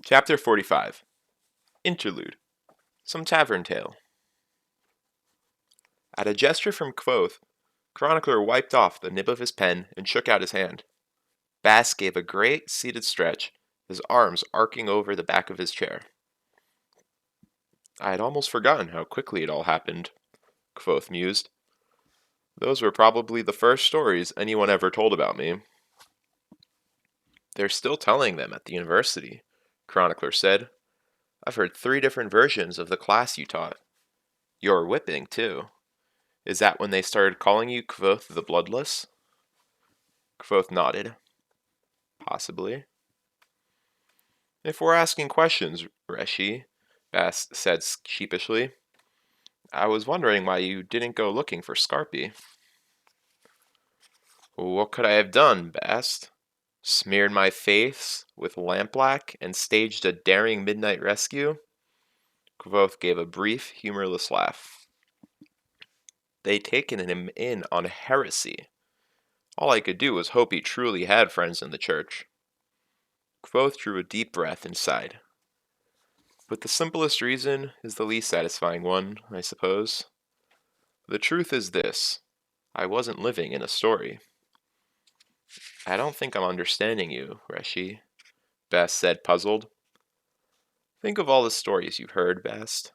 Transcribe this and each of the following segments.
Chapter 45 Interlude Some Tavern Tale. At a gesture from Quoth, Chronicler wiped off the nib of his pen and shook out his hand. Bass gave a great seated stretch, his arms arcing over the back of his chair. I had almost forgotten how quickly it all happened, Quoth mused. Those were probably the first stories anyone ever told about me. They're still telling them at the university, Chronicler said. I've heard 3 different versions of the class you taught. Your whipping, too. Is that when they started calling you Quoth the Bloodless? Quoth nodded. Possibly. If we're asking questions, Reshi, Bass said sheepishly, I was wondering why you didn't go looking for Scarpy. What could I have done, Bast? Smeared my face with lampblack and staged a daring midnight rescue? Quoth gave a brief, humorless laugh. They'd taken him in on heresy. All I could do was hope he truly had friends in the church. Quoth drew a deep breath and sighed. But the simplest reason is the least satisfying one, I suppose. The truth is this. I wasn't living in a story. I don't think I'm understanding you, Reshi, Bast said, puzzled. Think of all the stories you've heard, Bast.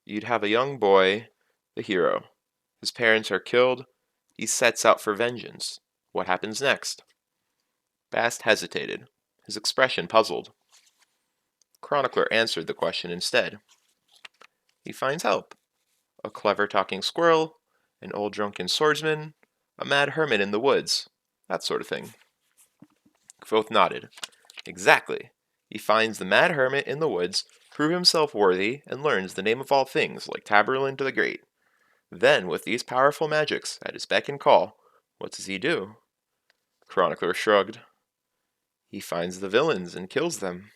You'd have a young boy, the hero. His parents are killed. He sets out for vengeance. What happens next? Bast hesitated, his expression puzzled. Chronicler answered the question instead. He finds help. A clever talking squirrel, an old drunken swordsman, a mad hermit in the woods, that sort of thing. Quoth nodded. Exactly. He finds the mad hermit in the woods, prove himself worthy, and learns the name of all things, like Taborlin the Great. Then, with these powerful magics at his beck and call, what does he do? Chronicler shrugged. He finds the villains and kills them.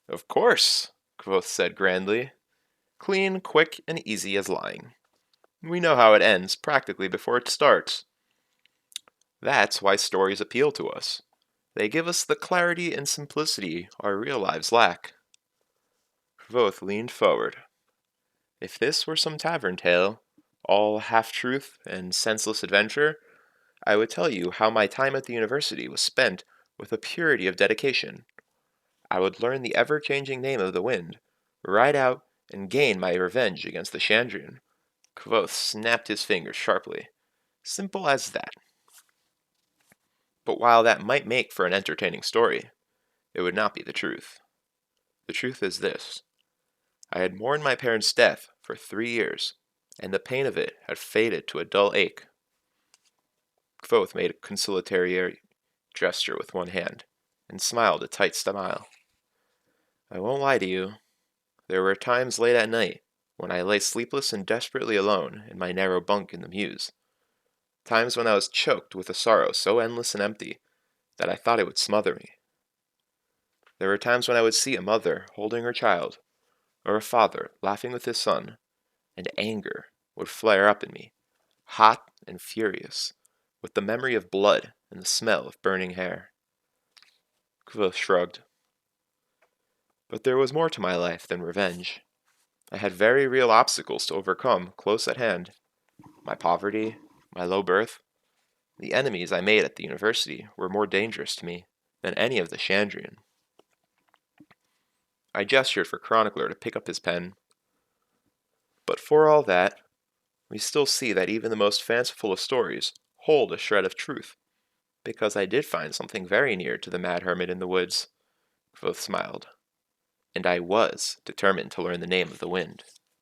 Of course, Quoth said grandly. Clean, quick, and easy as lying. We know how it ends, practically before it starts. That's why stories appeal to us. They give us the clarity and simplicity our real lives lack. Quoth leaned forward. If this were some tavern tale, all half-truth and senseless adventure, I would tell you how my time at the university was spent with a purity of dedication. I would learn the ever-changing name of the wind, ride out, and gain my revenge against the Chandrian. Quoth snapped his fingers sharply. Simple as that. But while that might make for an entertaining story, it would not be the truth. The truth is this. I had mourned my parents' death for 3 years, and the pain of it had faded to a dull ache. Quoth made a conciliatory gesture with one hand, and smiled a tight smile. I won't lie to you. There were times late at night when I lay sleepless and desperately alone in my narrow bunk in the mews. Times when I was choked with a sorrow so endless and empty that I thought it would smother me. There were times when I would see a mother holding her child, or a father laughing with his son, and anger would flare up in me, hot and furious, with the memory of blood and the smell of burning hair. Quoth shrugged. But there was more to my life than revenge. I had very real obstacles to overcome close at hand. My poverty, my low birth. The enemies I made at the university were more dangerous to me than any of the Chandrian. I gestured for Chronicler to pick up his pen. But for all that, we still see that even the most fanciful of stories hold a shred of truth, because I did find something very near to the mad hermit in the woods. Quoth smiled. And I was determined to learn the name of the wind.